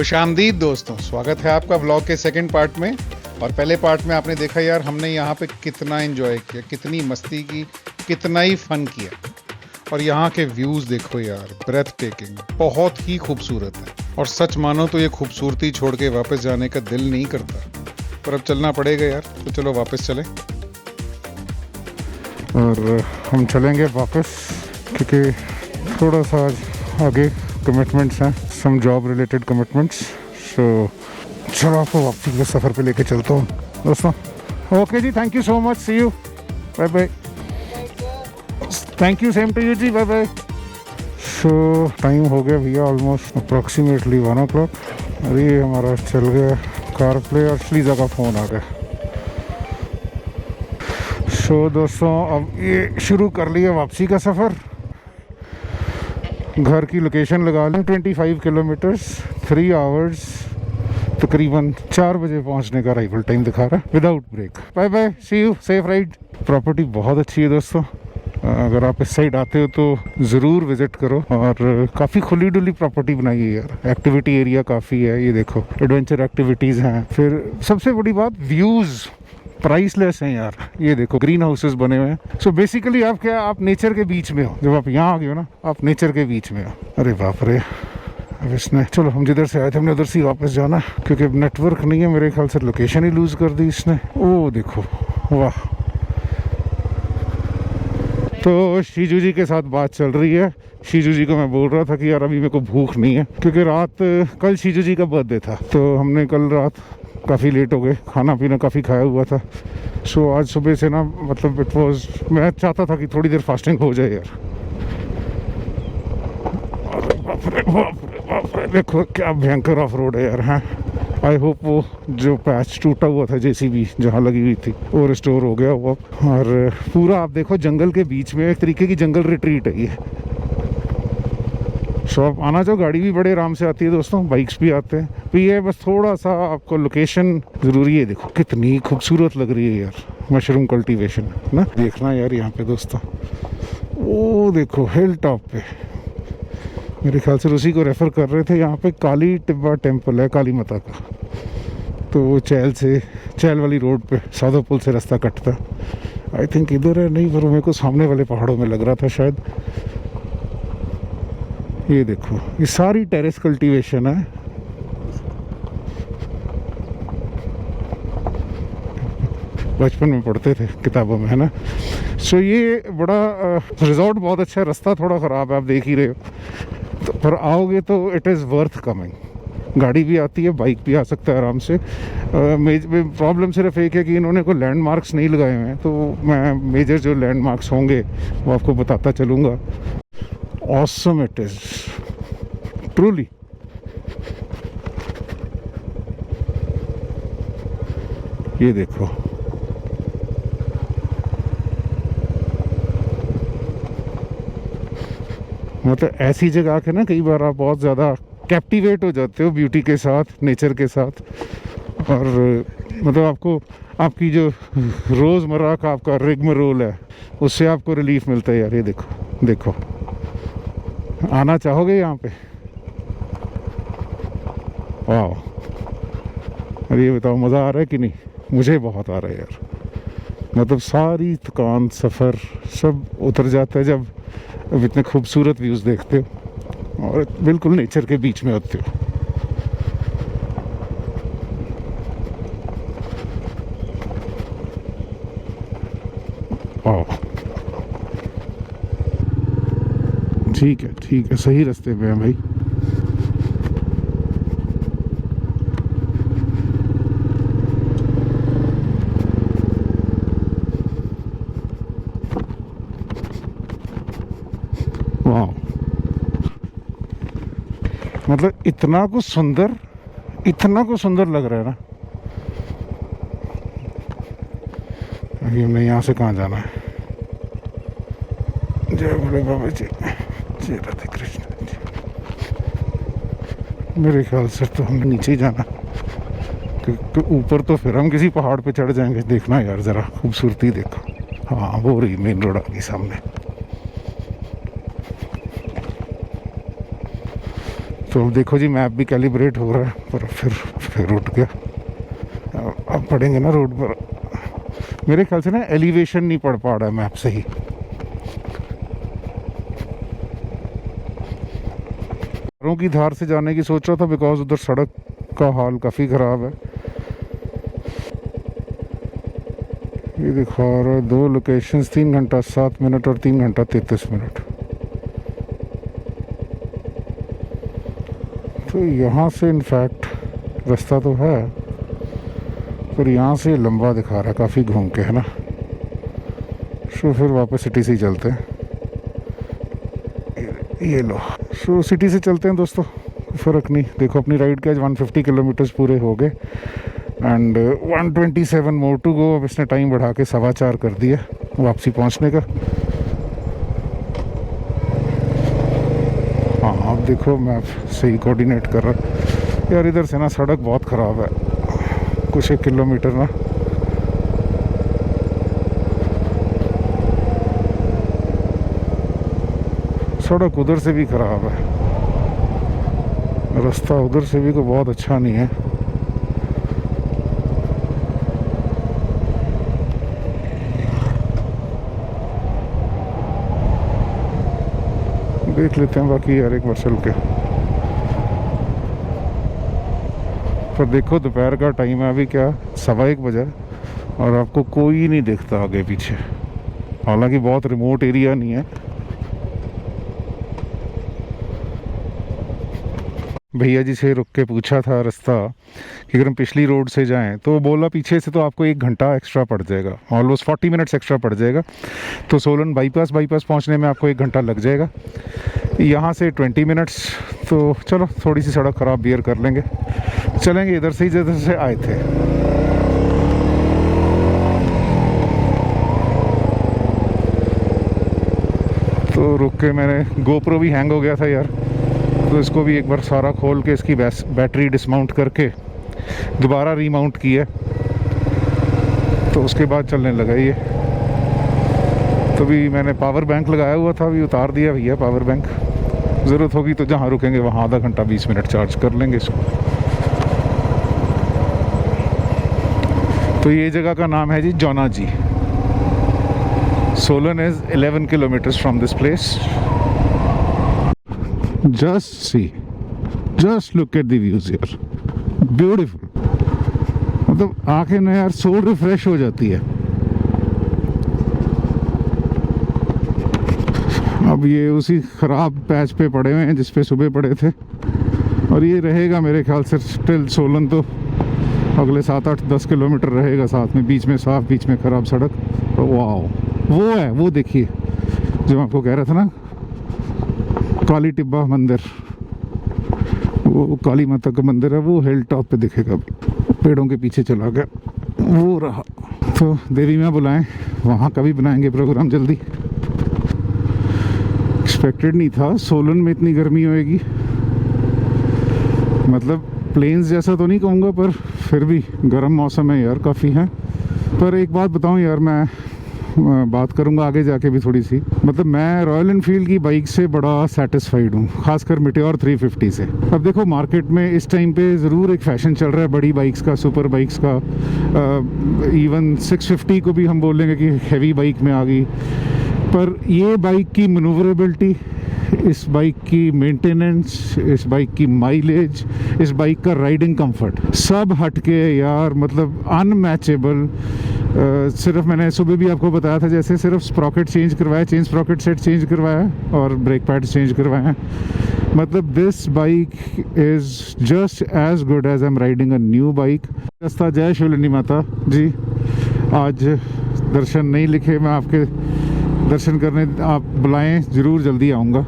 खुशामदीद दोस्तों, स्वागत है आपका व्लॉग के सेकंड पार्ट में। और पहले पार्ट में आपने देखा यार हमने यहाँ पे कितना एंजॉय किया, कितनी मस्ती की, कितना ही फन किया। और यहाँ के व्यूज़ देखो यार, ब्रेथ टेकिंग, बहुत ही खूबसूरत है। और सच मानो तो ये खूबसूरती छोड़ के वापस जाने का दिल नहीं करता, पर अब चलना पड़ेगा यार, तो चलो वापस चलें। और हम चलेंगे वापस क्योंकि थोड़ा सा आगे कमिटमेंट्स हैं, सम जॉब रिलेटेड कमिटमेंट्स। सो चलो आपको वापसी के सफ़र पे लेके चलता हूँ दोस्तों। ओके जी, thank you so much, see you, bye bye. Thank you, same to you जी, बाय बाय। सो टाइम हो गया भैया ऑलमोस्ट अप्रॉक्सीमेटली 1 o'clock। अरे हमारा चल गया कार प्ले और श्लीजा का फ़ोन आ गया। सो दोस्तों अब ये शुरू कर लिया वापसी का सफ़र। घर की लोकेशन लगा लें, 25 किलोमीटर्स, 3 आवर्स, तकरीबन 4 बजे पहुंचने का राइवल टाइम दिखा रहा है without break. Bye bye, see you, safe ride. Property बहुत अच्छी है दोस्तों, अगर आप इस साइड आते हो तो ज़रूर विज़िट करो। और काफ़ी खुली डुली प्रॉपर्टी बनाई है यार, एक्टिविटी एरिया काफ़ी है, ये देखो एडवेंचर एक्टिविटीज़ हैं। फिर सबसे बड़ी बात, व्यूज़ प्राइसलेस हैं यार। ये देखो ग्रीन हाउसेस बने हुए हैं। सो बेसिकली आप क्या, आप नेचर के बीच में हो। जब आप यहाँ आ गए हो ना, आप नेचर के बीच में हो। अरे बाप रे, अब इसने, चलो हम जिधर से आए थे हमने उधर से ही वापस जाना, क्योंकि अब नेटवर्क नहीं है मेरे ख्याल से, लोकेशन ही लूज़ कर दी इसने। ओ देखो, वाह। तो शीजू जी के साथ बात चल रही है। शीजू जी को मैं बोल रहा था कि यार अभी मेरे को भूख नहीं है, क्योंकि कल शीजू जी का बर्थडे था, तो हमने कल रात काफ़ी लेट हो गए, खाना पीना काफ़ी खाया हुआ था। सो आज सुबह से ना, मतलब इट वॉज, मैं चाहता था कि थोड़ी देर फास्टिंग हो जाए यार। बाप रे बाप रे बाप रे, देखो क्या भयंकर ऑफ रोड है यार। हाँ, आई होप वो जो पैच टूटा हुआ था जेसीबी जहाँ लगी हुई थी वो रिस्टोर हो गया वो। और पूरा आप देखो जंगल के बीच में, एक तरीके की जंगल रिट्रीट है ये। सो आप आना चाहो, गाड़ी भी बड़े आराम से आती है दोस्तों, बाइक्स भी आते हैं। तो ये बस थोड़ा सा आपको लोकेशन ज़रूरी है। देखो कितनी खूबसूरत लग रही है यार, मशरूम कल्टीवेशन ना, देखना यार यहाँ पे दोस्तों। वो देखो हिल टॉप पे, मेरे ख्याल से उसी को रेफ़र कर रहे थे। यहाँ पे काली टिब्बा टेम्पल है, काली माता का। तो वो चैल वाली रोड पे साधो पुल से रास्ता कटता, आई थिंक इधर है, नहीं पर मेरे को सामने वाले पहाड़ों में लग रहा था शायद। ये देखो ये सारी टेरेस कल्टीवेशन है। बचपन में पढ़ते थे किताबों में, है ना। सो ये बड़ा रिजॉर्ट बहुत अच्छा है। रास्ता थोड़ा ख़राब है, आप देख ही रहे हो, तो पर आओगे तो इट इज़ वर्थ कमिंग। गाड़ी भी आती है, बाइक भी आ सकता है आराम से। प्रॉब्लम सिर्फ एक है कि इन्होंने कोई लैंडमार्क्स नहीं लगाए हुए हैं, तो मैं मेजर जो लैंडमार्क्स होंगे वो आपको बताता चलूँगा। Awesome it is truly. ये देखो, मतलब ऐसी जगह के ना कई बार आप बहुत ज़्यादा कैप्टिवेट हो जाते हो ब्यूटी के साथ, नेचर के साथ। और मतलब आपको, आपकी जो रोज़मर्रा का आपका रिगमरोल है, उससे आपको रिलीफ मिलता है यार। ये देखो देखो, आना चाहोगे यहाँ पे? वाह, अरे ये बताओ मज़ा आ रहा है कि नहीं? मुझे बहुत आ रहा है यार। मतलब सारी थकान, सफ़र सब उतर जाता है जब इतने खूबसूरत व्यूज़ देखते हो और बिल्कुल नेचर के बीच में होते हो। वाह, ठीक है, सही रास्ते पे हैं भाई। वाह, मतलब इतना कुछ सुंदर लग रहा है ना। अभी हमें यहाँ से कहाँ जाना है? जय भोले बाबा जी, जय राधे कृष्ण जी। मेरे ख्याल से तो हमें नीचे ही जाना, क्योंकि ऊपर तो फिर हम किसी पहाड़ पे चढ़ जाएंगे। देखना यार ज़रा खूबसूरती देखो। हाँ, वो रही मेन रोड आ गई सामने। तो देखो जी मैप भी कैलिब्रेट हो रहा है, पर फिर उठ गया। अब पढ़ेंगे ना रोड पर। मेरे ख्याल से ना एलिवेशन नहीं पढ़ पा रहा है मैप से ही। घरों की धार से जाने की सोच रहा था बिकॉज उधर सड़क का हाल काफ़ी ख़राब है। ये दिखा रहा है 2 लोकेशंस, 3 घंटा 7 मिनट और 3 घंटा 33 मिनट। तो यहाँ से इनफैक्ट रास्ता तो है, पर यहाँ से लंबा दिखा रहा है काफ़ी घूम के, है ना। सो फिर वापस सिटी से ही चलते हैं। ये लो, सो सिटी से चलते हैं दोस्तों, फ़र्क नहीं। देखो अपनी राइड के आज 150 किलोमीटर्स पूरे हो गए एंड 127 मोर टू गो। अब इसने टाइम बढ़ा के 4:15 कर दिया वापसी पहुंचने का। हाँ अब देखो मैप सही कोऑर्डिनेट कर रहा है। यार इधर से ना सड़क बहुत ख़राब है, कुछ 1 किलोमीटर ना। सड़क उधर से भी ख़राब है, रास्ता उधर से भी को बहुत अच्छा नहीं है। देख लेते हैं बाकी यार एक बार चल के। पर देखो दोपहर का टाइम है, अभी क्या 1:15 बजा और आपको कोई नहीं दिखता आगे पीछे। हालांकि बहुत रिमोट एरिया नहीं है। भैया जी से रुक के पूछा था रास्ता कि अगर हम पिछली रोड से जाएं तो बोला पीछे से तो आपको 1 घंटा एक्स्ट्रा पड़ जाएगा, ऑलमोस्ट 40 मिनट्स एक्स्ट्रा पड़ जाएगा। तो सोलन बाईपास पहुंचने में आपको 1 घंटा लग जाएगा, यहाँ से 20 मिनट्स। तो चलो थोड़ी सी सड़क ख़राब बियर कर लेंगे, चलेंगे इधर से ही जिधर से आए थे। तो रुक के मैंने गोप्रो भी हैंग हो गया था यार, तो इसको भी एक बार सारा खोल के इसकी बैटरी डिसमाउंट करके दोबारा रीमाउंट की है, तो उसके बाद चलने लगा ये। तो भी मैंने पावर बैंक लगाया हुआ था, अभी उतार दिया भैया पावर बैंक। ज़रूरत होगी तो जहाँ रुकेंगे वहाँ आधा घंटा 20 मिनट चार्ज कर लेंगे इसको। तो ये जगह का नाम है जी Jauna ji. Solan is 11 kilometres from this place. just look at the views here, beautiful। मतलब आंखें ना यार सोल रिफ्रेश हो जाती है। अब ये उसी ख़राब पैच पे पड़े हुए हैं जिस पे सुबह पड़े थे, और ये रहेगा मेरे ख्याल से स्टिल सोलन तो अगले 7-8-10 किलोमीटर रहेगा साथ में, बीच में साफ बीच में ख़राब सड़क। वाह वो है, वो देखिए जो आपको कह रहा था ना, काली टिब्बा मंदिर, वो काली माता का मंदिर है, वो हिल टॉप पे दिखेगा। पेड़ों के पीछे चला गया, वो रहा। तो देवी में बुलाएं, वहाँ का भी बनाएंगे प्रोग्राम जल्दी। एक्सपेक्टेड नहीं था सोलन में इतनी गर्मी होएगी, मतलब प्लेन्स जैसा तो नहीं कहूँगा, पर फिर भी गर्म मौसम है यार काफ़ी है। पर एक बात बताऊँ यार, मैं बात करूंगा आगे जाके भी थोड़ी सी, मतलब मैं रॉयल एनफील्ड की बाइक से बड़ा सेटिस्फाइड हूँ, खासकर मिटियोर 350 से। अब देखो मार्केट में इस टाइम पे ज़रूर एक फैशन चल रहा है बड़ी बाइक्स का, सुपर बाइक्स का। इवन 650 को भी हम बोलेंगे कि हैवी बाइक में आ गई, पर ये बाइक की मनूवरेबिलिटी, इस बाइक की मेंटेनेंस, इस बाइक की माइलेज, इस बाइक का राइडिंग कंफर्ट, सब हटके यार मतलब अनमैचेबल। सिर्फ मैंने सुबह भी आपको बताया था, जैसे सिर्फ स्प्रॉकेट चेंज करवाया, चेंज स्प्रॉकेट सेट चेंज करवाया और ब्रेक पैड चेंज करवाया। मतलब this bike is just as good as I am riding a new bike. रास्ता जय शिवलिनी माता जी। आज दर्शन नहीं लिखे, मैं आपके दर्शन करने आप बुलाएं ज़रूर, जल्दी आऊँगा।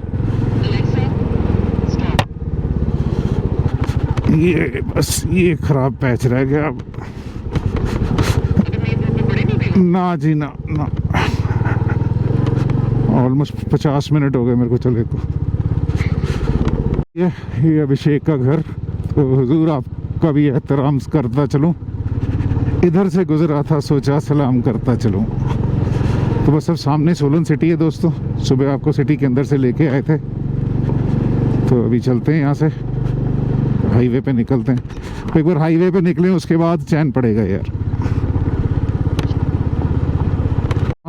ये बस ये ख़राब पैच रह गया अब। ना जी ना, ऑलमोस्ट 50 मिनट हो गए मेरे को चले को। ये अभिषेक का घर, तो हुजूर आपका भी एहतराम करता चलूँ। इधर से गुजरा था सोचा सलाम करता चलूँ। तो बस अब सामने सोलन सिटी है दोस्तों, सुबह आपको सिटी के अंदर से लेके आए थे, तो अभी चलते हैं यहाँ से, हाईवे पे निकलते हैं। एक बार हाईवे पे निकलें उसके बाद चैन पड़ेगा यार।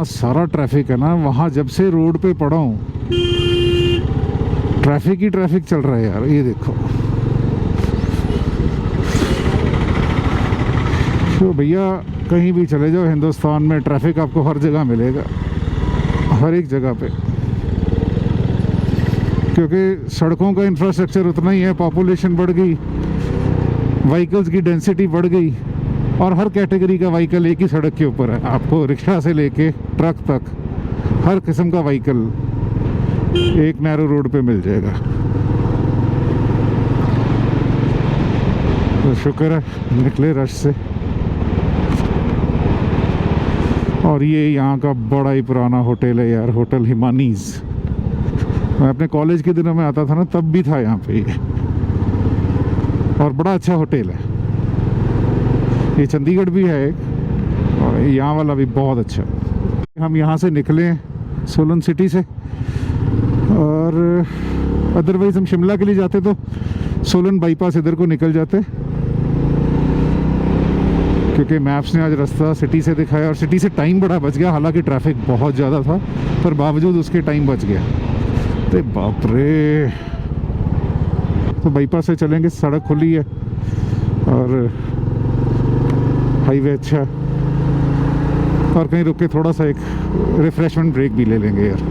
सारा ट्रैफिक है ना, वहाँ जब से रोड पे पड़ा हूँ ट्रैफिक ही ट्रैफिक चल रहा है यार। ये देखो तो भैया कहीं भी चले जाओ हिंदुस्तान में ट्रैफिक आपको हर जगह मिलेगा, हर एक जगह पे, क्योंकि सड़कों का इंफ्रास्ट्रक्चर उतना ही है, पॉपुलेशन बढ़ गई, व्हीकल्स की डेंसिटी बढ़ गई और हर कैटेगरी का व्हीकल एक ही सड़क के ऊपर है। आपको रिक्शा से लेके ट्रक तक हर किस्म का व्हीकल एक नैरो रोड पे मिल जाएगा। तो शुक्र है निकले रश से। और ये यहाँ का बड़ा ही पुराना होटल है यार, होटल हिमानीज। मैं अपने कॉलेज के दिनों में आता था ना, तब भी था यहाँ पे ये, और बड़ा अच्छा होटल है। ये चंडीगढ़ भी है एक, और यहाँ वाला भी बहुत अच्छा। हम यहाँ से निकले सोलन सिटी से, और अदरवाइज़ हम शिमला के लिए जाते तो सोलन बाईपास इधर को निकल जाते, क्योंकि मैप्स ने आज रास्ता सिटी से दिखाया और सिटी से टाइम बड़ा बच गया। हालांकि ट्रैफिक बहुत ज़्यादा था, पर बावजूद उसके टाइम बच गया। अरे बाप रे, तो बाईपास से चलेंगे, सड़क खुली है और हाईवे अच्छा है, और कहीं रुक के थोड़ा सा एक रिफ्रेशमेंट ब्रेक भी ले लेंगे यार।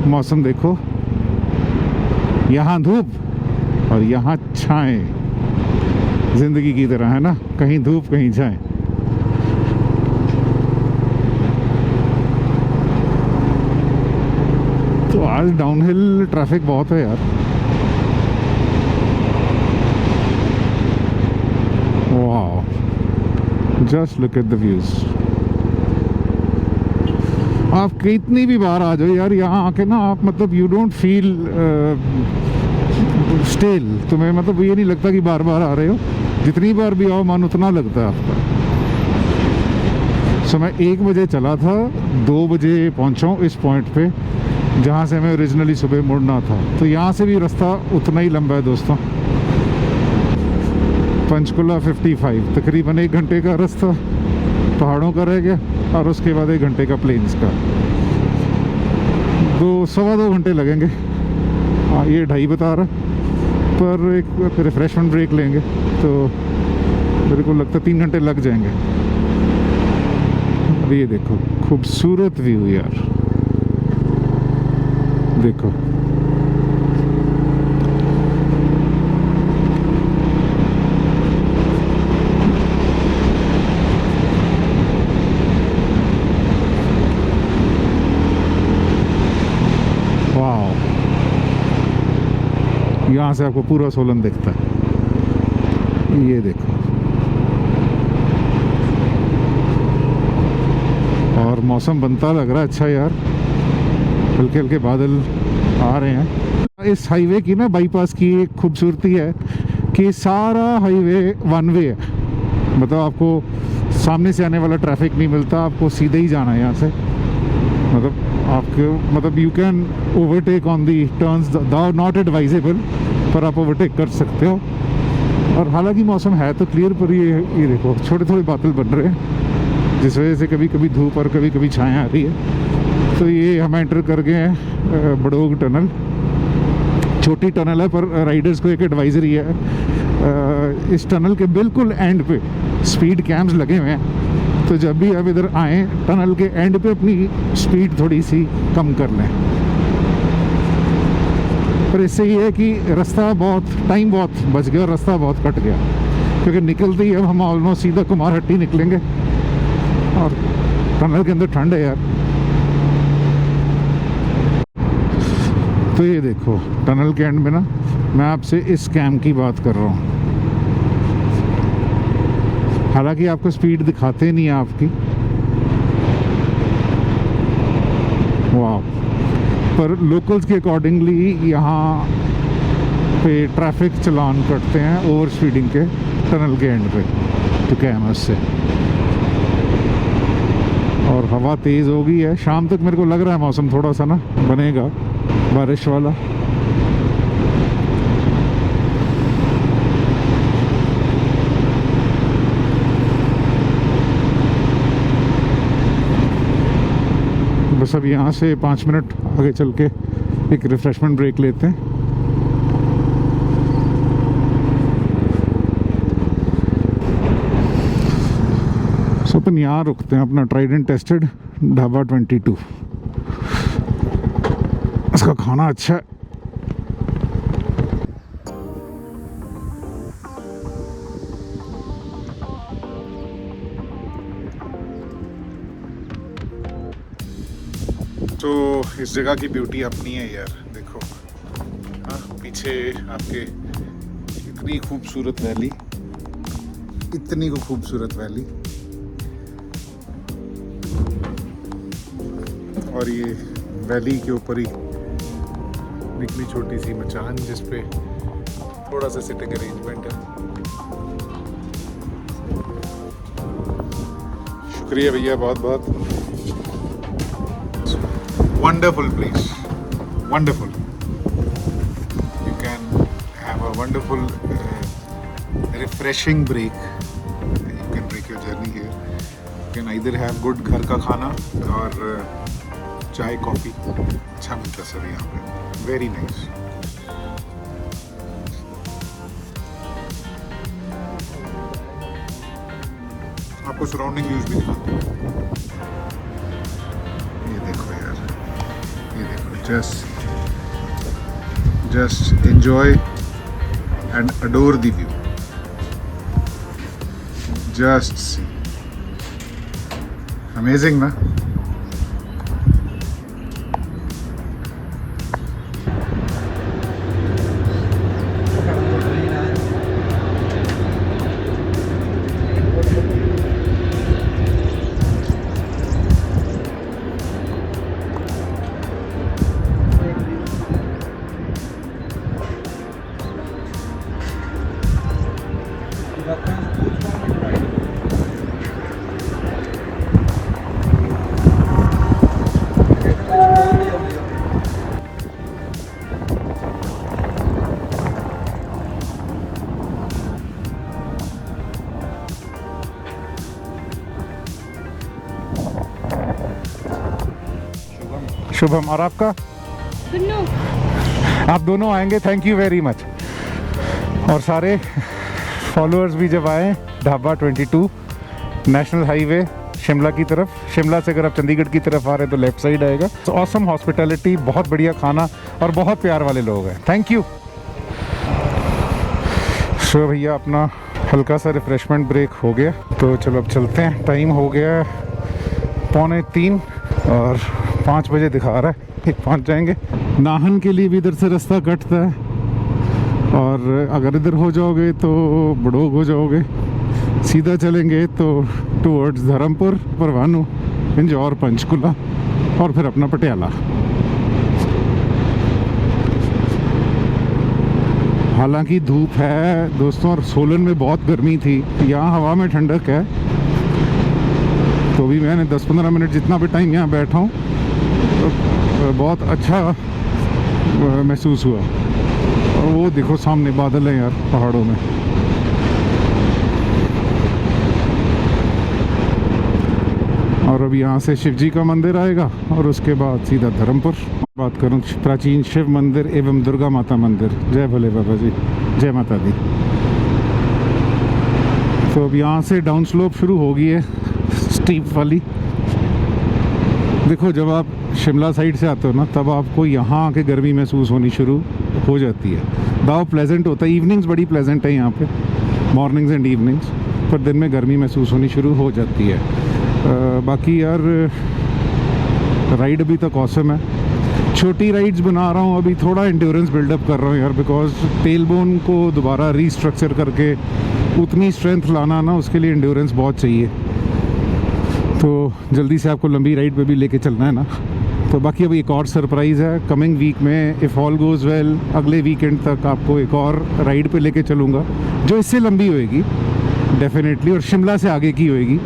मौसम देखो, यहाँ धूप और यहाँ छाएं, जिंदगी की तरह है ना, कहीं धूप कहीं छाएं। तो आज डाउनहिल ट्रैफिक बहुत है यार। वाह, just look at the views. आप कितनी भी बार आ जाओ यार यहाँ आके ना, आप मतलब यू डोंट फील स्टेल। तुम्हें मतलब ये नहीं लगता कि बार बार आ रहे हो, जितनी बार भी आओ मन उतना लगता है आपका। सो मैं 1 बजे चला था, 2 बजे पहुँचा हूँ इस पॉइंट पे जहाँ से हमें ओरिजिनली सुबह मुड़ना था। तो यहाँ से भी रास्ता उतना ही लंबा है दोस्तों। पंचकुला 55, तकरीबन 1 घंटे का रास्ता पहाड़ों का रह गया, और उसके बाद 1 घंटे का प्लेन्स का, 2-2.25 घंटे लगेंगे। हाँ ये 2.5 बता रहा, पर एक रिफ्रेशमेंट ब्रेक लेंगे तो मेरे को लगता है 3 घंटे लग जाएंगे। अब ये देखो खूबसूरत व्यू यार, देखो यहाँ से आपको पूरा सोलन दिखता है। ये देखो, और मौसम बनता लग रहा है अच्छा यार, हल्के हल्के बादल आ रहे हैं। इस हाईवे की ना, बाईपास की एक खूबसूरती है कि सारा हाईवे 1 वे है, मतलब आपको सामने से आने वाला ट्रैफिक नहीं मिलता, आपको सीधे ही जाना है यहाँ से। मतलब you can overtake on the turns, not advisable, पर आप ओवरटेक कर सकते हो। और हालांकि मौसम है तो क्लियर, पर ये देखो छोटे छोटे बादल बन रहे हैं, जिस वजह से कभी कभी धूप और कभी कभी छाया आ रही है। तो ये हम एंटर कर गए हैं बड़ोग टनल। छोटी टनल है, पर राइडर्स को एक एडवाइजरी है, इस टनल के बिल्कुल एंड पे स्पीड कैम्स लगे हुए हैं, तो जब भी आप इधर आएँ टनल के एंड पे अपनी स्पीड थोड़ी सी कम कर लें। पर इससे ये है कि टाइम बहुत बच गया और रास्ता बहुत कट गया, क्योंकि निकलते ही अब हम ऑलमोस्ट सीधा कुमारहट्टी निकलेंगे, और टनल के अंदर ठंड है यार। तो ये देखो टनल के एंड में ना, मैं आपसे इस कैम की बात कर रहा हूँ। हालांकि आपको स्पीड दिखाते नहीं है आपकी, वाह, पर लोकल्स के अकॉर्डिंगली यहाँ पे ट्रैफिक चलान कटते हैं ओवर स्पीडिंग के, टनल के एंड पे, तो क्या है उससे। हवा तेज़ हो गई है। शाम तक मेरे को लग रहा है मौसम थोड़ा सा ना बनेगा बारिश वाला। बस अब यहाँ से 5 मिनट आगे चल के एक रिफ्रेशमेंट ब्रेक लेते हैं। सो अपन यहाँ रुकते हैं, अपना ट्राइड एंड टेस्टेड ढाबा 22। इसका खाना अच्छा है। तो इस जगह की ब्यूटी अपनी है यार। देखो हाँ, पीछे आपके इतनी खूबसूरत वैली, इतनी को खूबसूरत वैली, और ये वैली के ऊपर ही निकली छोटी सी मचान जिसपे थोड़ा सा सिटिंग अरेंजमेंट है। शुक्रिया भैया बहुत बहुत। Wonderful place, wonderful. You can have a wonderful refreshing break. You can break your journey here. You can either have good घर का खाना और चाय कॉफ़ी अच्छा मिलता है सर यहाँ पे। Very nice. आपको सराउंडिंग व्यूज भी दिखाता हूँ। just enjoy and adore the view. Just see. Amazing ना? शुभम। और आपका? आप दोनों आएंगे, थैंक यू वेरी मच। और सारे फॉलोअर्स भी जब आए ढाबा 22 नेशनल हाईवे शिमला की तरफ। शिमला से अगर आप चंडीगढ़ की तरफ आ रहे हैं तो लेफ्ट साइड आएगा। तो ऑसम हॉस्पिटैलिटी, बहुत बढ़िया खाना और बहुत प्यार वाले लोग हैं। Thank you. सो भैया अपना हल्का सा रिफ्रेशमेंट ब्रेक हो गया, तो चलो अब चलते हैं। टाइम हो गया 2:45 और 5 बजे दिखा रहा है, पहुंच जाएंगे। नाहन के लिए भी इधर से रास्ता कटता है, और अगर इधर हो जाओगे तो बड़ोग हो जाओगे। सीधा चलेंगे तो टूवर्ड्स धर्मपुर, परवाणु, पिंजौर, पंचकुला और फिर अपना पटियाला। हालांकि धूप है दोस्तों, और सोलन में बहुत गर्मी थी। यहाँ हवा में ठंडक है, तो भी मैंने 10-15 मिनट जितना भी टाइम यहाँ बैठा हूँ तो बहुत अच्छा महसूस हुआ। और वो देखो सामने बादल है यार पहाड़ों में। और अब यहाँ से शिव जी का मंदिर आएगा और उसके बाद सीधा धर्मपुर। बात करूँ प्राचीन शिव मंदिर एवं दुर्गा माता मंदिर। जय भोले बाबा जी, जय माता दी। तो अब यहाँ से डाउन स्लोप शुरू हो गई है, स्टीप वाली। देखो जब आप शिमला साइड से आते हो ना, तब आपको यहाँ आके गर्मी महसूस होनी शुरू हो जाती है। दाव प्लेजेंट होता है, इवनिंग्स बड़ी प्लेजेंट है यहाँ पे, मॉर्निंग्स एंड इवनिंग्स, पर दिन में गर्मी महसूस होनी शुरू हो जाती है। बाकी यार राइड अभी तक ऑसम है। छोटी राइड्स बना रहा हूँ अभी, थोड़ा एंड्योरेंस बिल्डअप कर रहा हूँ यार, बिकॉज टेलबोन को दोबारा रीस्ट्रक्चर करके उतनी स्ट्रेंथ लाना ना, उसके लिए एंड्योरेंस बहुत चाहिए। तो जल्दी से आपको लंबी राइड पे भी लेके चलना है ना। तो बाकी अभी एक और सरप्राइज़ है कमिंग वीक में, इफ़ ऑल गोज़ वेल, अगले वीकेंड तक आपको एक और राइड पे लेके चलूँगा जो इससे लंबी होएगी डेफिनेटली, और शिमला से आगे की होएगी।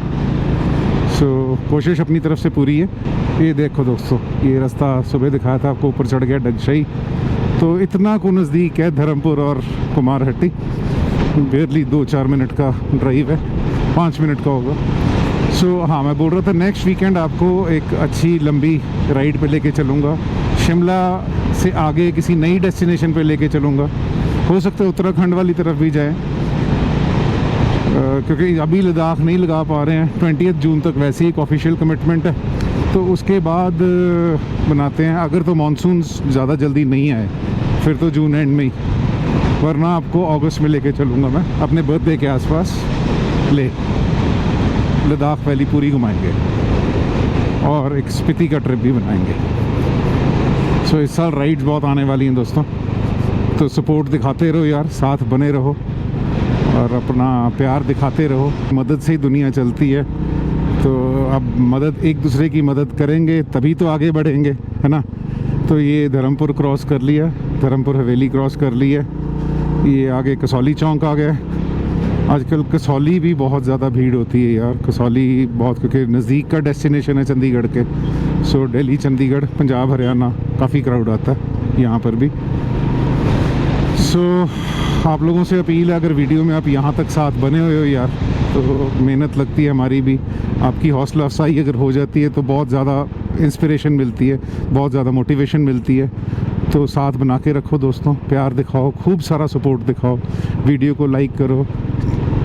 कोशिश अपनी तरफ से पूरी है। ये देखो दोस्तों, ये रास्ता सुबह दिखाया था आपको, ऊपर चढ़ गया डगशाही, तो इतना को नज़दीक है धर्मपुर और कुमारहट्टी, बेरली 2-4 मिनट का ड्राइव है, 5 मिनट का होगा। हाँ, मैं बोल रहा था नेक्स्ट वीकेंड आपको एक अच्छी लंबी राइड पे लेके चलूँगा, शिमला से आगे किसी नई डेस्टिनेशन पे लेके चलूँगा। हो सकता है उत्तराखंड वाली तरफ भी जाए, क्योंकि अभी लद्दाख नहीं लगा पा रहे हैं। 20 जून तक वैसे ही एक ऑफिशियल कमिटमेंट है, तो उसके बाद बनाते हैं। अगर तो मानसून ज़्यादा जल्दी नहीं आए फिर तो जून एंड में ही, वरना आपको अगस्त में लेके चलूँगा मैं अपने बर्थडे के आसपास। लद्दाख वैली पूरी घुमाएंगे और एक स्पीति का ट्रिप भी बनाएंगे। इस साल राइड्स बहुत आने वाली हैं दोस्तों, तो सपोर्ट दिखाते रहो यार, साथ बने रहो और अपना प्यार दिखाते रहो। मदद से ही दुनिया चलती है, तो अब मदद, एक दूसरे की मदद करेंगे तभी तो आगे बढ़ेंगे, है ना। तो ये धर्मपुर क्रॉस कर लिया, धर्मपुर हवेली क्रॉस कर ली है, ये आगे कसौली चौक आ गया। आजकल कसौली भी बहुत ज़्यादा भीड़ होती है यार, कसौली बहुत, क्योंकि नज़दीक का डेस्टिनेशन है चंडीगढ़ के। दिल्ली, चंडीगढ़, पंजाब, हरियाणा काफ़ी क्राउड आता है यहाँ पर भी। आप लोगों से अपील है, अगर वीडियो में आप यहाँ तक साथ बने हुए हो यार, तो मेहनत लगती है हमारी भी, आपकी हौसला अफजाई अगर हो जाती है तो बहुत ज़्यादा इंस्पिरेशन मिलती है, बहुत ज़्यादा मोटिवेशन मिलती है। तो साथ बना के रखो दोस्तों, प्यार दिखाओ, खूब सारा सपोर्ट दिखाओ, वीडियो को लाइक करो,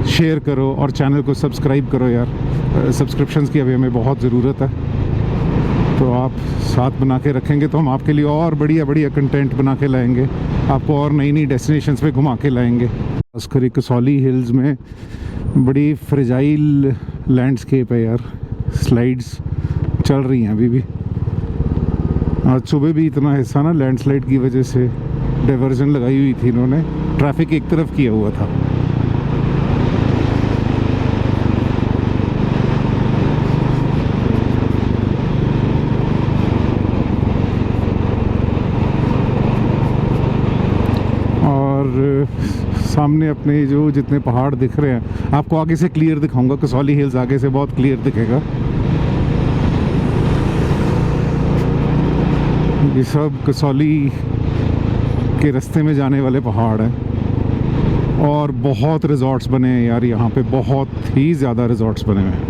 शेयर करो और चैनल को सब्सक्राइब करो यार। सब्सक्रिप्शंस की अभी हमें बहुत ज़रूरत है, तो आप साथ बना के रखेंगे तो हम आपके लिए और बढ़िया बढ़िया कंटेंट बना के लाएंगे, आपको और नई नई डेस्टिनेशंस पे घुमा के लाएंगे। खासकर कसौली हिल्स में बड़ी फ्रेजाइल लैंडस्केप है यार, स्लाइड्स चल रही हैं अभी भी। आज सुबह भी इतना हिस्सा ना लैंडस्लाइड की वजह से डाइवर्जन लगाई हुई थी इन्होंने, ट्रैफिक एक तरफ किया हुआ था। सामने अपने जो जितने पहाड़ दिख रहे हैं, आपको आगे से क्लियर दिखाऊंगा, कसौली हिल्स आगे से बहुत क्लियर दिखेगा। ये सब कसौली के रास्ते में जाने वाले पहाड़ हैं और बहुत रिजॉर्ट्स बने हैं यार यहाँ पे, बहुत ही ज़्यादा रिजॉर्ट्स बने हुए हैं।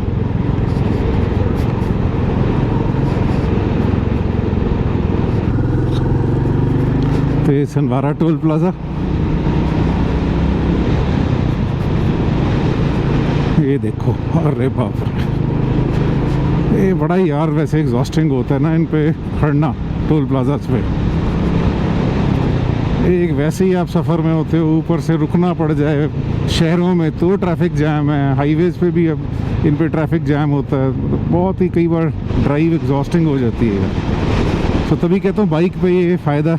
तो ये सनवारा टोल प्लाजा, ये देखो, अरे बाप रे, ये बड़ा ही यार वैसे एग्जॉस्टिंग होता है ना इन पे खड़ना टोल प्लाजा पे। एक वैसे ही आप सफ़र में होते हो, ऊपर से रुकना पड़ जाए शहरों में तो ट्रैफिक जैम है, हाईवेज़ पे भी अब इन पे ट्रैफिक जैम होता है, बहुत ही कई बार ड्राइव एग्जॉस्टिंग हो जाती है। तो तभी कहता हूँ बाइक पे ये फ़ायदा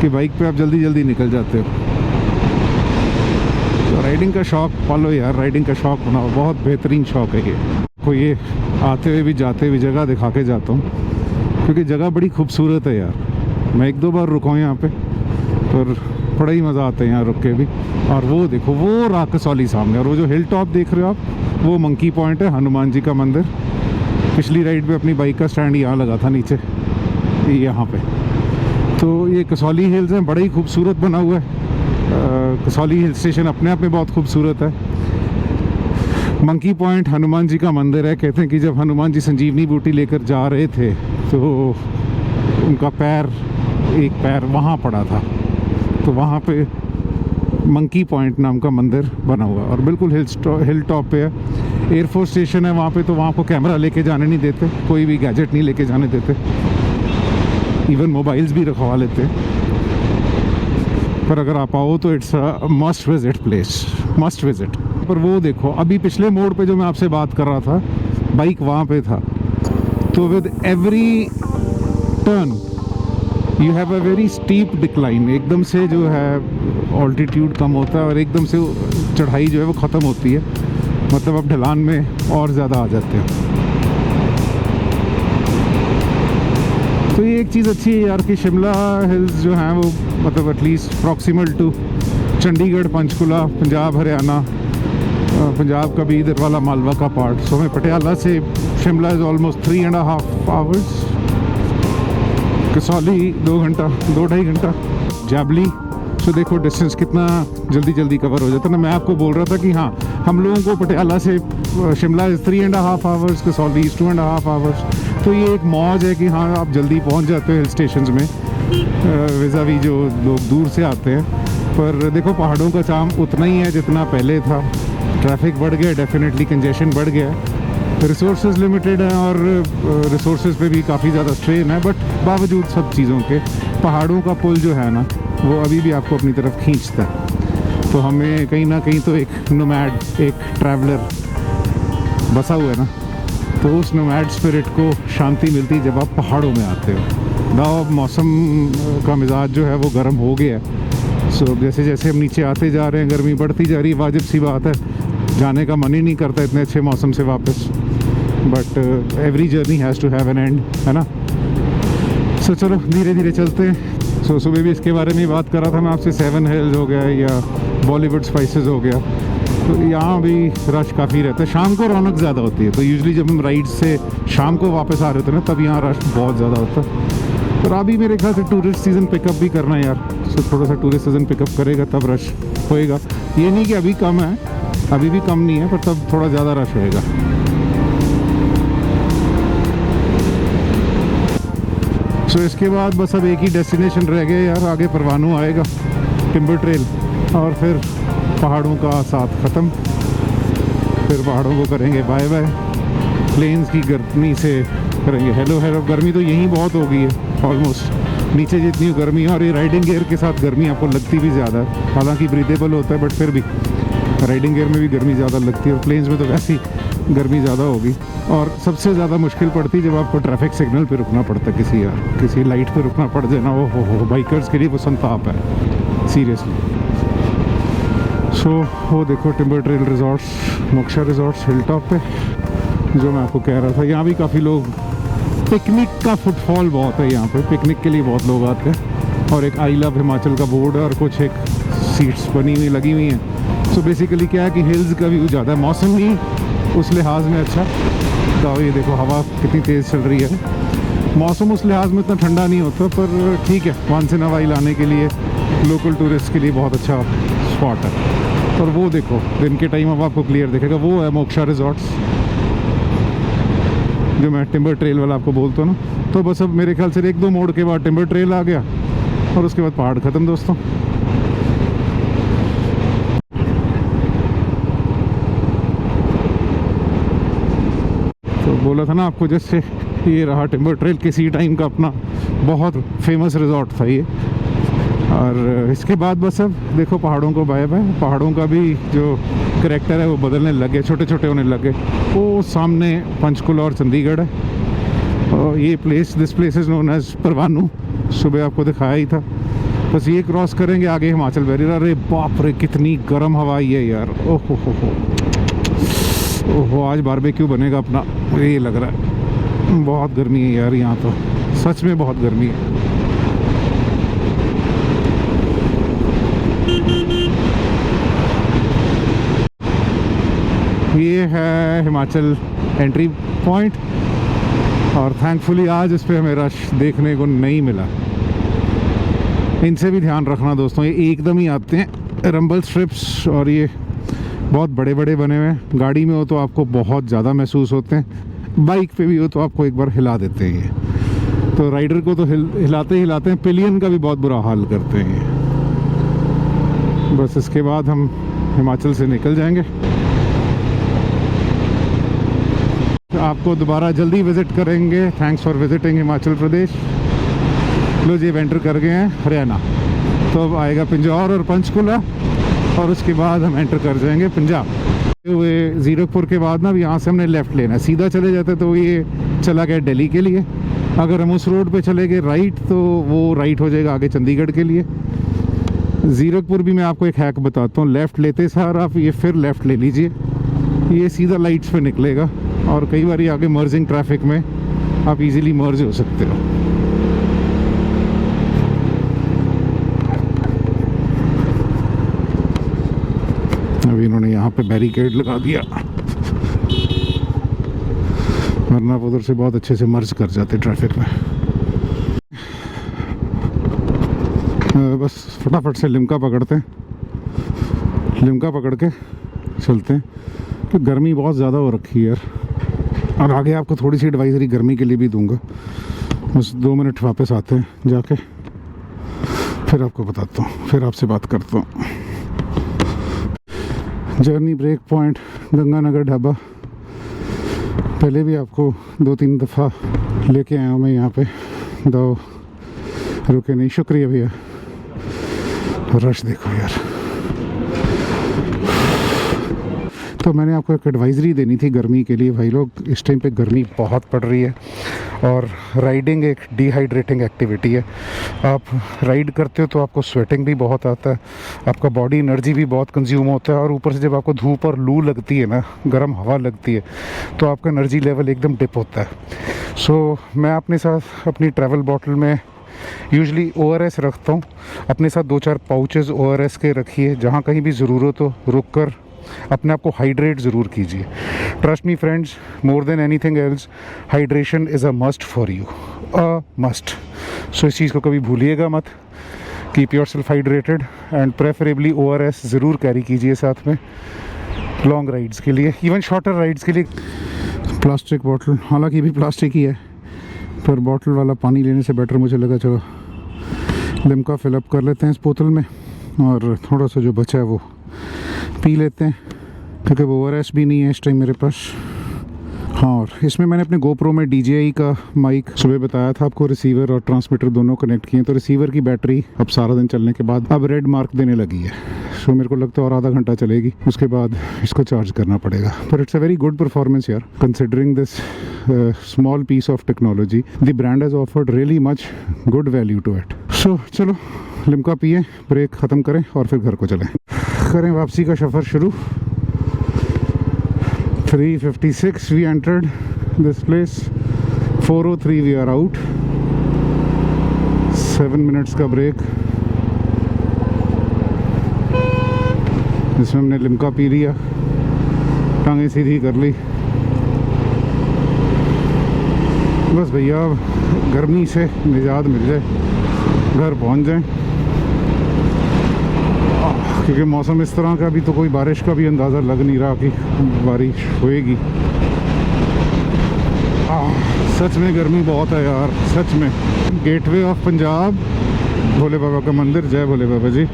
कि बाइक पे आप जल्दी जल्दी निकल जाते हो। तो राइडिंग का शौक़ पालो यार, राइडिंग का शौक़ बनाओ, बहुत बेहतरीन शौक़ है ये। को ये आते हुए भी जाते हुए जगह दिखा के जाता हूँ, क्योंकि जगह बड़ी खूबसूरत है यार। मैं 1-2 बार रुका हूँ यहाँ पे, पर बड़ा ही मज़ा आता है यहाँ रुक के भी। और वो देखो, वो रहा कसौली सामने, और वो जो हिल टॉप देख रहे हो आप, वो मंकी पॉइंट है, हनुमान जी का मंदिर। पिछली राइड पे अपनी बाइक का स्टैंड यहाँ लगा था नीचे, यहाँ पे। तो ये कसौली हिल्स हैं, बड़ा ही खूबसूरत बना हुआ है। कसौली हिल स्टेशन अपने आप में बहुत खूबसूरत है। मंकी पॉइंट हनुमान जी का मंदिर है। कहते हैं कि जब हनुमान जी संजीवनी बूटी लेकर जा रहे थे तो उनका एक पैर वहाँ पड़ा था, तो वहाँ पे मंकी पॉइंट नाम का मंदिर बना हुआ है और बिल्कुल हिल टॉप पे है। एयरफोर्स स्टेशन है वहाँ पे, तो वहाँ को कैमरा लेके जाने नहीं देते, कोई भी गैजेट नहीं लेके जाने देते, इवन मोबाइल्स भी रखवा लेते। पर अगर आप आओ तो it's a must visit place, must visit. पर वो देखो, अभी पिछले मोड़ पे जो मैं आपसे बात कर रहा था, बाइक वहाँ पे था, तो with every turn you have a very steep decline. एकदम से जो है ऑल्टीट्यूड कम होता है और एकदम से चढ़ाई जो है वो ख़त्म होती है, मतलब आप ढलान में और ज़्यादा आ जाते हो। तो ये एक चीज़ अच्छी है यार कि शिमला हिल्स जो हैं वो मतलब at least proximal to Chandigarh, Panchkula, Punjab, Haryana, Punjab का भी इधर वाला मालवा का पार्ट। सो मैं पटियाला से Shimla is almost 3.5 hours, Kasauli 2 घंटा 2-2.5 घंटा, जाबली। सो देखो डिस्टेंस कितना जल्दी जल्दी कवर हो जाता है ना। मैं आपको बोल रहा था कि हाँ, हम लोगों को पटियाला से Shimla is 3.5 hours, Kasauli is 2.5 hours. तो ये एक मौज है कि हाँ आप जल्दी पहुंच जाते हो हिल स्टेशंस में विज़ावी जो लोग दूर से आते हैं। पर देखो पहाड़ों का चार्म उतना ही है जितना पहले था। ट्रैफिक बढ़ गया, डेफिनेटली कंजेशन बढ़ गया, रिसोर्सेज लिमिटेड हैं और रिसोर्सेज पे भी काफ़ी ज़्यादा स्ट्रेन है। बट बावजूद सब चीज़ों के पहाड़ों का पुल जो है ना वो अभी भी आपको अपनी तरफ खींचता है। तो हमें कहीं ना कहीं तो एक नोमैड, एक ट्रैवलर बसा हुआ है ना, तो उस नोमैड स्पिरिट को शांति मिलती है जब आप पहाड़ों में आते हो। दाव मौसम का मिजाज जो है वो गर्म हो गया है। सो जैसे जैसे हम नीचे आते जा रहे हैं गर्मी बढ़ती जा रही है। वाजिब सी बात है, जाने का मन ही नहीं करता इतने अच्छे मौसम से वापस। But every journey has to have an end, है ना। सो चलो धीरे धीरे चलते हैं। सो सुबह भी इसके बारे में बात कर रहा था मैं आपसे, 7 हिल्स हो गया या बॉलीवुड स्पाइसेस हो गया। तो यहाँ भी रश काफ़ी रहता है। शाम को रौनक ज़्यादा होती है। तो यूजुअली जब हम राइड से शाम को वापस आ रहे थे ना, तब यहाँ रश बहुत ज़्यादा होता है। पर अभी मेरे ख्याल से टूरिस्ट सीज़न पिकअप भी करना है यार। सो थोड़ा सा टूरिस्ट सीज़न पिकअप करेगा तब रश होएगा। ये नहीं कि अभी कम है, अभी भी कम नहीं है, पर तब थोड़ा ज़्यादा रश होएगा। सो इसके बाद बस अब एक ही डेस्टिनेशन रह गया यार, आगे परवाणू आएगा, टिम्बर ट्रेल, और फिर पहाड़ों का साथ ख़त्म। फिर पहाड़ों को करेंगे बाय बाय, प्लेन्स की गर्मी से करेंगे हेलो हेलो। गर्मी तो यहीं बहुत हो गई है ऑलमोस्ट, नीचे जितनी गर्मी है। और ये राइडिंग गियर के साथ गर्मी आपको लगती भी ज़्यादा है, हालांकि ब्रीदेबल होता है बट फिर भी राइडिंग गियर में भी गर्मी ज़्यादा लगती है। और प्लेन्स में तो वैसी गर्मी ज़्यादा होगी। और सबसे ज़्यादा मुश्किल पड़ती है जब आपको ट्रैफिक सिग्नल पे रुकना पड़ता है, किसी लाइट पे रुकना पड़ जाए ना, वो बाइकर्स के लिए वो संताप है सीरियसली। सो वो देखो timber trail resorts, moksha resorts hill top पे, जो मैं आपको कह रहा था। यहाँ भी काफ़ी लोग, पिकनिक का फुटफॉल बहुत है यहाँ पे, पिकनिक के लिए बहुत लोग आते हैं। और एक आई लव हिमाचल का बोर्ड है और कुछ एक सीट्स बनी हुई लगी हुई हैं। सो बेसिकली क्या है कि हिल्स का व्यू ज़्यादा है, मौसम ही उस लिहाज में अच्छा। तो ये देखो हवा कितनी तेज़ चल रही है। मौसम उस लिहाज में इतना ठंडा नहीं होता, पर ठीक है, वंस इन अ वाइल आने के लिए लोकल टूरिस्ट के लिए बहुत अच्छा स्पॉट है। और वो देखो दिन के टाइम अब आपको क्लियर दिखेगा, वो है मोक्षा रिजॉर्ट्स, जो मैं टिम्बर ट्रेल वाला आपको बोलता हूँ ना। तो बस अब मेरे ख्याल से 1-2 मोड़ के बाद टिम्बर ट्रेल आ गया और उसके बाद पहाड़ ख़त्म दोस्तों। तो बोला था ना आपको, जैसे ये रहा टिम्बर ट्रेल, किसी टाइम का अपना बहुत फेमस रिजॉर्ट था ये। और इसके बाद बस अब देखो पहाड़ों को बाय बाय। पहाड़ों का भी जो करैक्टर है वो बदलने लगे, छोटे छोटे होने लगे। वो सामने पंचकुला और चंडीगढ़ है। और ये this place is known as Parwanoo, सुबह आपको दिखाया ही था। बस ये क्रॉस करेंगे, आगे हिमाचल बैरियर। अरे बाप रे कितनी गर्म हवाई है यार, ओहो ओहो, आज बारबेक्यू बनेगा अपना, मुझे ये लग रहा है। बहुत गर्मी है यार यहाँ तो, सच में बहुत गर्मी है। ये है हिमाचल एंट्री पॉइंट, और थैंकफुली आज इस पे हमें रश देखने को नहीं मिला। इनसे भी ध्यान रखना दोस्तों, ये एकदम ही आते हैं रंबल स्ट्रिप्स, और ये बहुत बड़े बड़े बने हुए हैं। गाड़ी में हो तो आपको बहुत ज़्यादा महसूस होते हैं, बाइक पे भी हो तो आपको एक बार हिला देते हैं ये। तो राइडर को तो हिलाते हिलाते हैं, पिलियन का भी बहुत बुरा हाल करते हैं ये। बस इसके बाद हम हिमाचल से निकल जाएंगे। आपको दोबारा जल्दी विज़िट करेंगे। Thanks for visiting Himachal Pradesh. लो जी एंटर कर गए हैं हरियाणा, तो अब आएगा पिंजौर और पंचकुला, और उसके बाद हम एंटर कर जाएंगे पंजाब। हुए ज़ीरकपुर के बाद ना यहाँ से हमने लेफ़्ट लेना है, सीधा चले जाते तो ये चला गया दिल्ली के लिए। अगर हम उस रोड पे चले गए राइट, तो वो राइट हो जाएगा आगे चंडीगढ़ के लिए। ज़ीरकपुर भी मैं आपको एक हैक बताता हूँ, लेफ़्ट लेते सार आप ये फिर लेफ़्ट ले लीजिए, ये सीधा लाइट्स पे निकलेगा। और कई बार आगे मर्जिंग ट्रैफिक में आप इजीली मर्ज हो सकते हो। अभी इन्होंने यहाँ पे बैरिकेड लगा दिया, वरना आप उधर से बहुत अच्छे से मर्ज कर जाते ट्रैफिक में। बस फटाफट से लिम्का पकड़ते हैं, लिम्का पकड़ के चलते हैं, कि गर्मी बहुत ज़्यादा हो रखी है यार। और आगे आपको थोड़ी सी एडवाइजरी गर्मी के लिए भी दूंगा। बस 2 मिनट वापस आते हैं जाके, फिर आपको बताता हूँ, फिर आपसे बात करता हूँ। जर्नी ब्रेक पॉइंट गंगानगर ढाबा, पहले भी आपको 2-3 दफ़ा लेके आया हूँ मैं यहाँ पे, दो रुके नहीं। शुक्रिया भैया। रश देखो यार। तो मैंने आपको एक एडवाइजरी देनी थी गर्मी के लिए भाई लोग। इस टाइम पे गर्मी बहुत पड़ रही है और राइडिंग एक डिहाइड्रेटिंग एक्टिविटी है। आप राइड करते हो तो आपको स्वेटिंग भी बहुत आता है, आपका बॉडी एनर्जी भी बहुत कंज्यूम होता है, और ऊपर से जब आपको धूप और लू लगती है ना, गर्म हवा लगती है, तो आपका एनर्जी लेवल एकदम डिप होता है। सो मैं अपने साथ अपनी ट्रैवल बॉटल में यूजली ORS रखता हूँ। अपने साथ 2-4 पाउचेस ORS के रखिए, जहाँ कहीं भी ज़रूरत हो रुक कर अपने आप को हाइड्रेट ज़रूर कीजिए। Trust me friends, more than anything else, hydration is a must for you, a must. So इस चीज़ को कभी भूलिएगा मत। Keep yourself hydrated and preferably ORS ज़रूर कैरी कीजिए साथ में, लॉन्ग राइड्स के लिए, इवन शॉर्टर राइड्स के लिए। प्लास्टिक बॉटल, हालांकि भी प्लास्टिक ही है, पर बॉटल वाला पानी लेने से बेटर मुझे लगा चलो लिम्का फिलअप कर लेते हैं इस बोतल में, और थोड़ा सा जो बचा है वो पी लेते हैं, क्योंकि वो ORS भी नहीं है इस टाइम मेरे पास। हाँ, और इसमें मैंने अपने GoPro में DJI का माइक सुबह बताया था आपको, रिसीवर और ट्रांसमीटर दोनों कनेक्ट किए, तो रिसीवर की बैटरी अब सारा दिन चलने के बाद अब रेड मार्क देने लगी है। सो मेरे को लगता है और आधा घंटा चलेगी, उसके बाद इसको चार्ज करना पड़ेगा। पर it's a very good performance यार, considering this small piece of technology. The brand has offered really much good value to it. So चलो लिम्का पिए, ब्रेक ख़त्म करें और फिर घर को चलें, करें वापसी का सफ़र शुरू। 3:56 we entered this place, 4:03 we are out, 7 minutes का ब्रेक। इसमें हमने लिम्का पी लिया, टांगें सीधी कर ली। बस भैया गर्मी से निजात मिल जाए, घर पहुंच जाएं, क्योंकि मौसम इस तरह का, अभी तो कोई बारिश का भी अंदाज़ा लग नहीं रहा कि बारिश होएगी। सच में गर्मी बहुत है यार, सच में। गेटवे ऑफ पंजाब, भोले बाबा का मंदिर, जय भोले बाबा जी।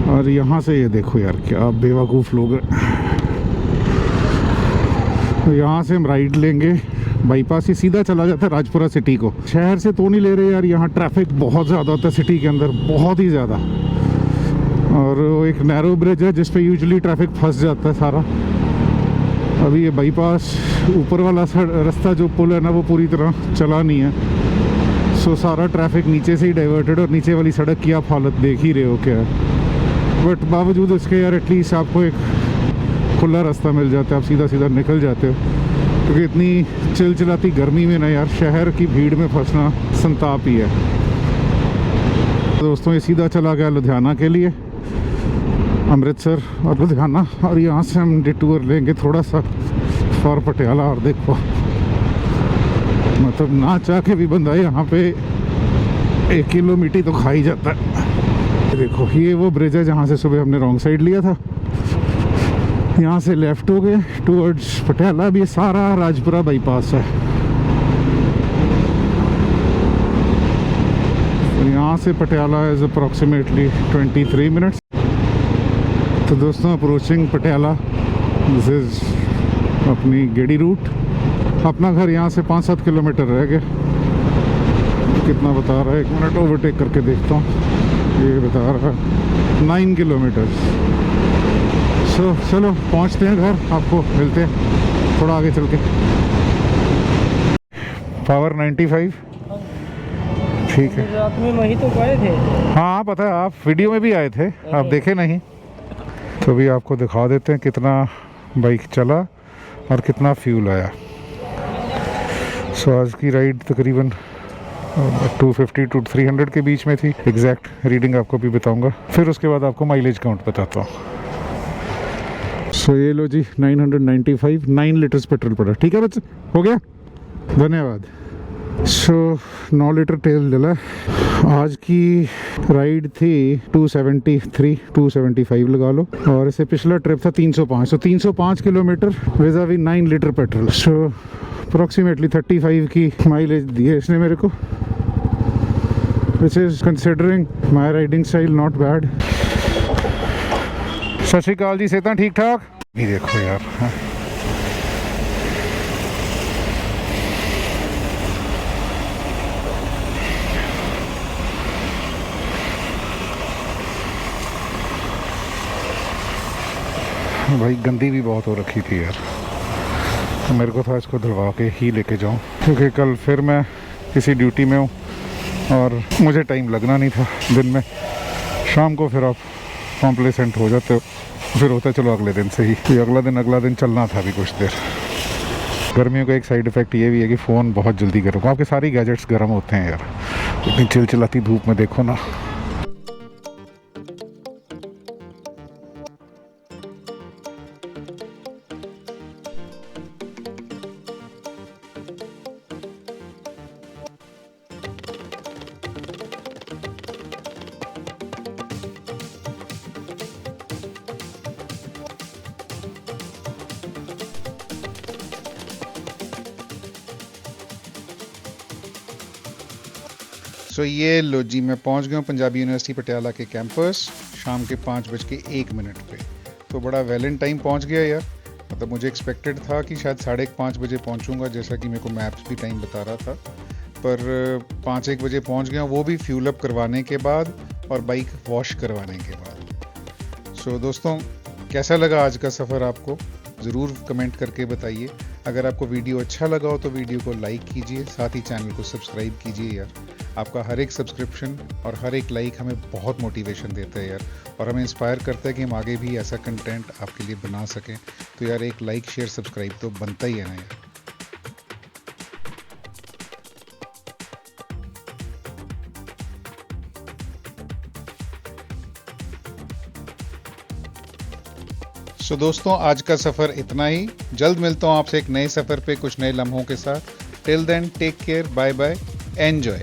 और यहाँ से ये देखो यार, क्या बेवकूफ़ लोग हैं। तो यहाँ से हम राइड लेंगे, बाईपास ही सीधा चला जाता है राजपुरा सिटी को। शहर से तो नहीं ले रहे यार, यहाँ ट्रैफिक बहुत ज़्यादा होता है सिटी के अंदर, बहुत ही ज़्यादा। और वो एक नैरो ब्रिज है जिस पे यूजुअली ट्रैफिक फंस जाता है सारा। अभी ये बाईपास ऊपर वाला रास्ता जो पुल है ना, वो पूरी तरह चला नहीं है, सो सारा ट्रैफिक नीचे से ही डाइवर्टेड, और नीचे वाली सड़क की आप हालत देख ही रहे हो क्या है। बट बावजूद इसके यार एटलीस्ट आपको एक खुला रास्ता मिल जाता है, आप सीधा सीधा निकल जाते हो, क्योंकि इतनी चिलचिलाती गर्मी में ना यार शहर की भीड़ में फंसना संताप ही है। दोस्तों ये सीधा चला गया लुधियाना के लिए, अमृतसर और लुधियाना, और यहाँ से हम डिटूर लेंगे थोड़ा सा फॉर पटियाला। और देखो मतलब ना चाह के भी बंदा यहाँ पे 1 किलोमीटर तो खा ही जाता है। देखो ये वो ब्रिज है जहाँ से सुबह हमने रॉन्ग साइड लिया था, यहाँ से लेफ्ट हो गए टूवर्ड्स पटियाला। अब ये सारा राजपुरा बाईपास है, यहाँ से पटियाला इज़ अप्रॉक्सीमेटली 23 मिनट्स। तो दोस्तों अप्रोचिंग पटियाला, दिस इज़ अपनी गेड़ी रूट। अपना घर यहाँ से 5-7 किलोमीटर रह गए। कितना बता रहा है, 1 मिनट ओवरटेक करके देखता हूँ, ये बता रहा है 9 किलोमीटर। सो चलो पहुँचते हैं घर, आपको मिलते हैं थोड़ा आगे चल के। पावर 95, ठीक है। रात में वही तो गए थे। हाँ पता है, आप वीडियो में भी आए थे, आप देखे नहीं। तो भी आपको दिखा देते हैं कितना बाइक चला और कितना फ्यूल आया। सो आज की राइड तकरीबन 250 to 300 के बीच में थी। एग्जैक्ट रीडिंग आपको भी बताऊंगा, फिर उसके बाद आपको माइलेज काउंट बताता हूँ। सो ये लो जी 995 9 लीटर्स पेट्रोल पड़ा। ठीक है बच्चे, हो गया, धन्यवाद। सो 9 लीटर तेल डला। आज की राइड थी 273 275 लगा लो, और इससे पिछला ट्रिप था 305। सो 305 किलोमीटर विज़ावी 9 लीटर पेट्रोल। सो अप्रॉक्सीमेटली 35 की माइलेज दी है इसने मेरे को, which is considering my riding style not bad. सत श्री अकाल जी, सेहत ठीक ठाक? ये देखो यार, हाँ। भाई गंदी भी बहुत हो रखी थी यार, तो मेरे को था इसको धुलवा के ही लेके जाऊं, क्योंकि कल फिर मैं किसी ड्यूटी में हूँ और मुझे टाइम लगना नहीं था दिन में। शाम को फिर आप कॉम्प्लेसेंट हो जाते हो, फिर होता है चलो अगले दिन से ही, ये अगला दिन चलना था भी कुछ देर। गर्मियों का एक साइड इफ़ेक्ट ये भी है कि फ़ोन बहुत जल्दी गर्म, आपके सारे गैजेट्स गर्म होते हैं यार, इतनी चिलचिलाती धूप में देखो ना। सो ये लो जी, मैं पहुंच गया हूँ पंजाबी यूनिवर्सिटी पटियाला के कैंपस शाम के 5:01 पे। तो बड़ा वैलेंटाइन पहुंच गया यार, मतलब मुझे एक्सपेक्टेड था कि शायद 5:30 बजे पहुंचूंगा, जैसा कि मेरे को मैप्स भी टाइम बता रहा था, पर 5-1 बजे पहुंच गया, वो भी फ्यूल अप करवाने के बाद और बाइक वॉश करवाने के बाद। सो दोस्तों, कैसा लगा आज का सफ़र आपको ज़रूर कमेंट करके बताइए। अगर आपको वीडियो अच्छा लगा हो तो वीडियो को लाइक कीजिए, साथ ही चैनल को सब्सक्राइब कीजिए यार। आपका हर एक सब्सक्रिप्शन और हर एक लाइक हमें बहुत मोटिवेशन देता है यार, और हमें इंस्पायर करता है कि हम आगे भी ऐसा कंटेंट आपके लिए बना सकें। तो यार एक लाइक शेयर सब्सक्राइब तो बनता ही है ना यार। सो दोस्तों, आज का सफ़र इतना ही। जल्द मिलता हूँ आपसे एक नए सफ़र पे कुछ नए लम्हों के साथ। Till then take care, bye bye, enjoy.